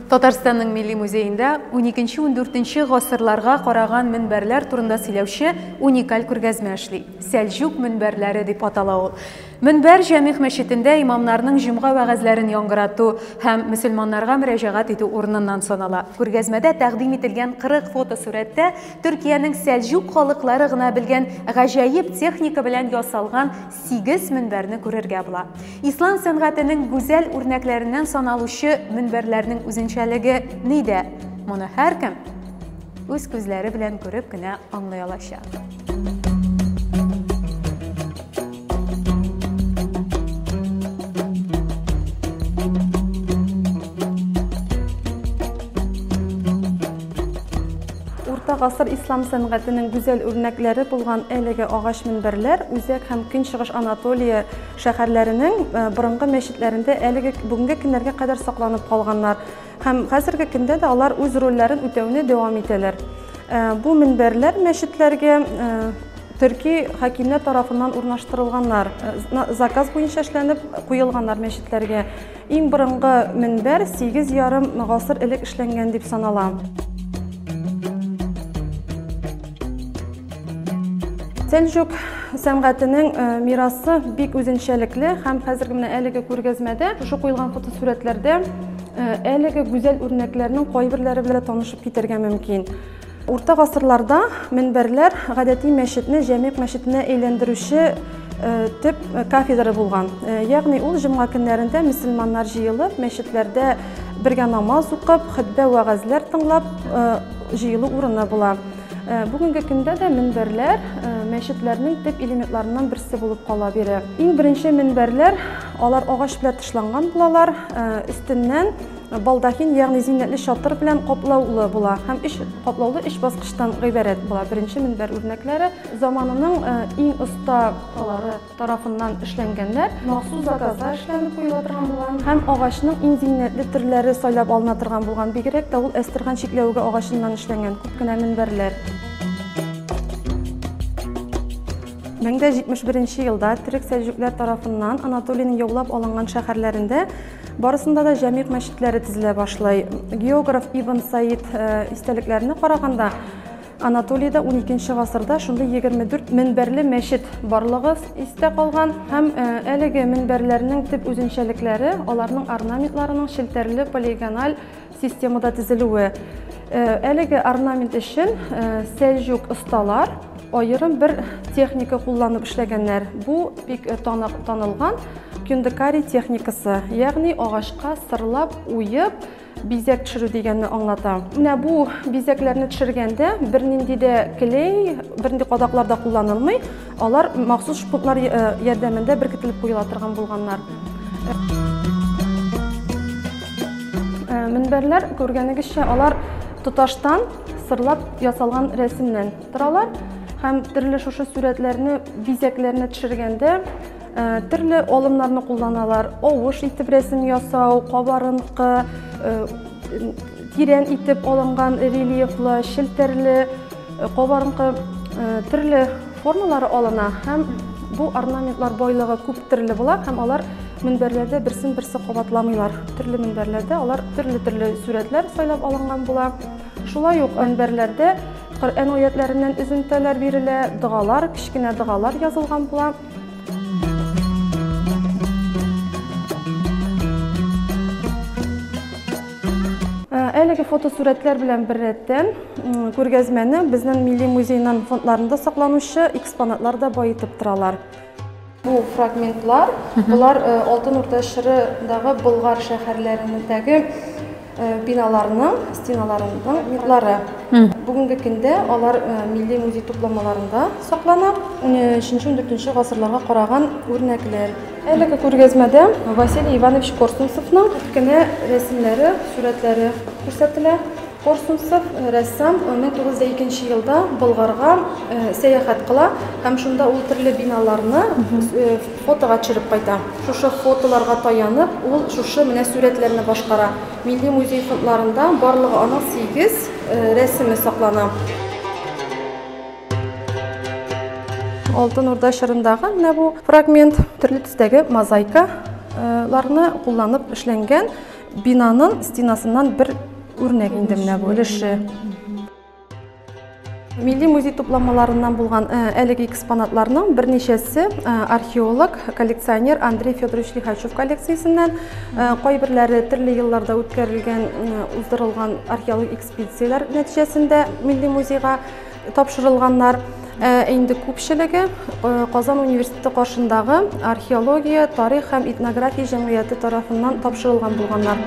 Татарстанның Милли музейында 12-14 гасырларга караган минбәрләр турында сөйләүче уникаль күргәзмә эшли. Сәлҗүк минбәрләре дип атала ул. Минбәр җәмигъ мәчетендә имамнарның җомга вәгазьләрен яңгырату һәм мөселманнарга мөрәҗәгать итү урыныннан санала. Күргәзмәдә тәкъдим ителгән 40 фотосурәттә Төркиянең Сәлҗүк халыклары гына белгән гаҗәеп техника белән ясалган 8 минбәрне күрергә була. Ислам сәнгатенең гүзәл үрнәкләреннән саналучы минбәрләрнең үзенчәлеге нидә? Моны һәркем үз күзләре белән күреп кенә аңлый алачак. Урта гасыр ислам сәнгатенең гүзәл үрнәкләре булган әлеге агач минбәрләр Үзәк һәм Көнчыгыш Анатолия шәһәрләренең борынгы мәчетләрендә әлеге бүгенге көннәргә кадәр сакланып калганнар. Һәм хәзерге көндә дә алар үз рольләрен үтәүне дәвам итәләр. Бу минбәрләр мәчетләргә төрки хакимiyet тарафыннан урнаштырылганнар, заказ буенча эшләнеп куелганнар мәчетләргә. Иң борынгы минбәр 8,5 гасыр элек эшләнгән дип санала. Сәлҗүк сәнгатенең мирасы бик үзенчәлекле һәм хәзерге менә әлеге күргәзмәдә шушы куелган фотосурәтләрдә әлеге гүзәл үрнәкләрнең кайберләре белән танышып китәргә мөмкин. Урта гасырларда минбәрләр гадәти мәчетне җәмигъ мәчетенә әйләндерүче төп кафедра булган. Ягъни ул җомга көннәрендә мөселманнар җыелып, мәчетләрдә бергә намаз укып, хутбә вәгазьләр тыңлап җыелу урыны була. Бүгенге көндә дә минбәрләр мәчетләрнең төп элементларыннан берсе булып кала бирә. Иң беренче минбәрләр алар агач белән тышланган булалар, өстеннән балдахин, ягъни зиннәтле чатыр белән каплаулы була һәм каплаулы 3 баскычтан гыйбарәт була. Беренче минбәр үрнәкләре заманының иң осталары тарафыннан эшләнгәннәр, махсус заказлар эшләнеп куела торган булган һәм агачның иң зиннәтле төрләре сайлап алына торган булган. Бигрәк тә ул әстергән чикләүгә агачыннан эшләнгән күп кенә минбәрләр. 1971 елда төрек сәлҗүкләр тарафыннан Анатолиянең яулап алынган шәһәрләрендә барысында да җәмигъ мәчетләре төзелә башлый. Географ Ибн Саид истәлекләренә караганда, Анатолиядә 12 гасырда шундый 24 минбәрле мәчет барлыгы истә калган һәм әлеге минбәрләрнең төп үзенчәлекләре аларның орнаментларының челтәрле полигональ системада төзелүе. Әлеге орнамент өчен сәлҗүк осталар аерым бер техника кулланып эшләгәннәр. Бу бик танылган күндекари техникасы, ягъни агачка сырлап уеп бизәк төшерү дигәнне аңлата. Менә бу бизәкләрне төшергәндә бернинди дә клей, бернинди кадаклар да кулланылмый, алар махсус шпунтлар ярдәмендә беркетелеп куела торган булганнар. Минбәрләр күргәнегезчә алар тоташтан сырлап ясалган рәсемнән торалар. Һәм төрле шушы сүрәтләрне, бизәкләрне төшергәндә төрле алымнарны кулланалар. Авыш итеп рәсем ясау, кабарынкы, тирән итеп алынган рельефлы, челтәрле, кабарынкы төрле формалары алына. Һәм бу орнаментлар байлыгы күп төрле була һәм алар минбәрләрдә берсен-берсе кабатламыйлар. Төрле минбәрләрдә алар төрле сүрәтләр сайлап алынган була. Шулай ук минбәрләрдә Коръән аятләреннән үзентәләр бирелә, дугалар, кичкенә дугалар язылган була. Әлеге фотосурәтләр белән бер рәттән күргәзмәне безнең Милли музейның фондларында сакланучы экспонатлар да баетып торалар. Бу фрагментлар, булар Алтын Урда шырындагы Болгар шәһәрләрендәге биналарның, стеналарының митлары. Бүгенге көндә алар Милли музей тупламаларында саклана. 13-14 гасырларга караган үрнәкләр. Әлеге күргәзмәдә Василий Иванович Корсунцевның кенә рәсемнәре, сүрәтләре күрсәтелә. Корсунцев рәссам 1902 елда Болгарга сәяхәт кыла һәм шунда ул төрле биналарны фотога төшереп кайта. Шушы фотоларга таянып, ул шушы менә сүрәтләрне башкара. Милли музей фондларында барлыгы аның 8 рәсеме саклана. Алтын Урда шырындагы менә бу фрагмент төрле төстәге мозаикаларны кулланып эшләнгән бинаның стенасыннан бір үрнәк инде менә бу өлеше. Милли музей тупламаларыннан булган әлеге экспонатларның берничәсе археолог, коллекционер Андрей Федорович Лихачев коллекциясеннән, кайберләре төрле елларда үткәрелгән, уздырылган археологик экспедицияләр нәтиҗәсендә милли музейга тапшырылганнар. Инде күпчелеге Казан университеты каршындагы археология, тарих һәм этнография җәмгыяте тарафыннан тапшырылган булганнар.